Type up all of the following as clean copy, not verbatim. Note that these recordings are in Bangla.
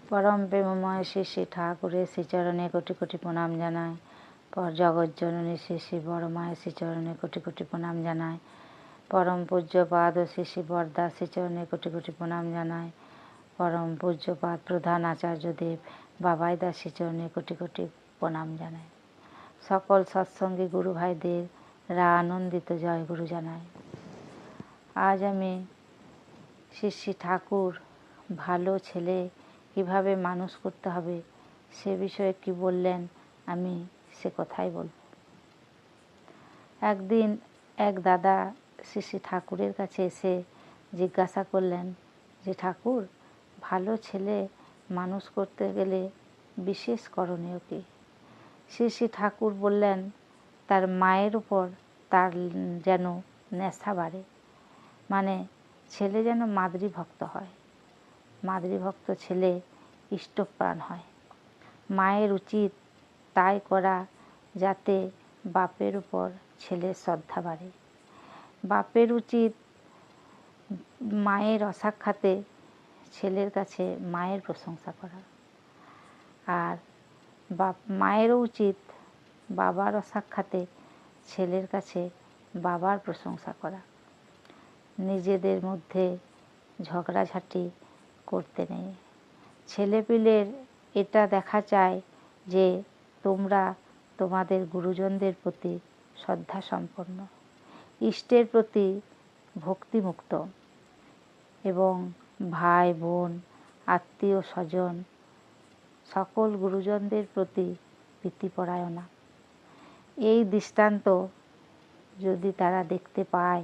পরম প্রেমময় শ্রী শ্রী ঠাকুরের শ্রীচরণে কোটি কোটি প্রণাম জানায়। জগজ্জননী শ্রী শ্রী বড় মায়ের শ্রীচরণে কোটি কোটি প্রণাম জানায়। পরম পূজ্যপাদ ও শ্রী শ্রী বরদাস শ্রীচরণে কোটি কোটি প্রণাম জানায়। পরম পূজ্যপাদ প্রধান আচার্যদেব বাবাই দাস শ্রীচরণে কোটি কোটি প্রণাম জানায়। সকল সৎসঙ্গী গুরু ভাইদের আনন্দিত জয় গুরু জানায়। আজ আমি শ্রী শ্রী ঠাকুর ভালো ছেলে কিভাবে মানুষ করতে হবে সে বিষয়ে কি বললেন আমি সে কথাই বলব। একদিন এক দাদা শ্রী শ্রী ঠাকুরের কাছে এসে জিজ্ঞাসা করলেন যে ঠাকুর, ভালো ছেলে মানুষ করতে গেলে বিশেষ করণীয় কি? শ্রী শ্রী ঠাকুর বললেন তার মায়ের উপর তার যেন নেশা বাড়ে, মানে ছেলে যেন মাতৃভক্ত হয়, মাতৃভক্ত ছেলে ইষ্টপ্রাণ হয়। মায়ের উচিত তাই করা যাতে বাপের উপর ছেলের শ্রদ্ধা বাড়ে। বাপের উচিত মায়ের অসাক্ষাতে ছেলের কাছে মায়ের প্রশংসা করা, আর মায়েরও উচিত বাবার অসাক্ষাতে ছেলের কাছে বাবার প্রশংসা করা। নিজেদের মধ্যে ঝগড়াঝাটি করতে নেই। ছেলেপিলের এটা দেখা চায় যে তোমরা তোমাদের গুরুজনদের প্রতি শ্রদ্ধা সম্পন্ন, ইষ্টের প্রতি ভক্তিমুক্ত এবং ভাই বোন আত্মীয় স্বজন সকল গুরুজনদের প্রতি প্রীতিপরায়ণা। এই দৃষ্টান্ত যদি তারা দেখতে পায়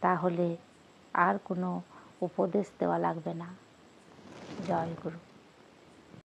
তাহলে আর কোনো উপদেশ দেওয়া লাগবে না। জয় গুরু।